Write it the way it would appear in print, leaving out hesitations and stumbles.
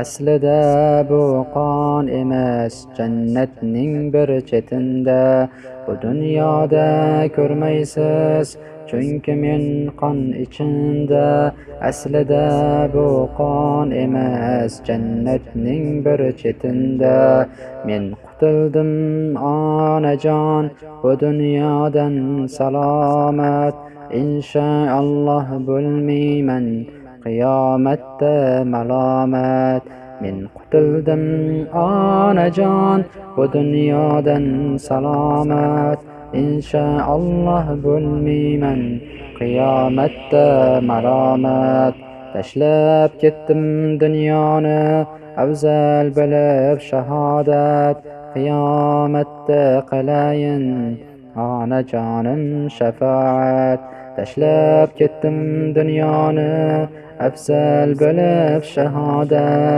Aslida bu qon emas, jannatning bir chetinda. Bu dunyoda ko'rmaysiz, chunki men qon ichinda. Aslida bu qon emas, jannatning bir chetinda. Men qutuldim onajon, bu dunyodan salomat. Inshaalloh bo'lmayman qiyomatda malomat. Men qutuldim onajon, bu dunyodan salomat. Inshaalloh bo'lmayman qiyomatda malomat. Tashlab ketdim dunyoni, afzal bilib shahodat. Qiyomatda qilayin onajonim shafaat. Tashlab ketdim dunyoni, afzal bilib shahodat.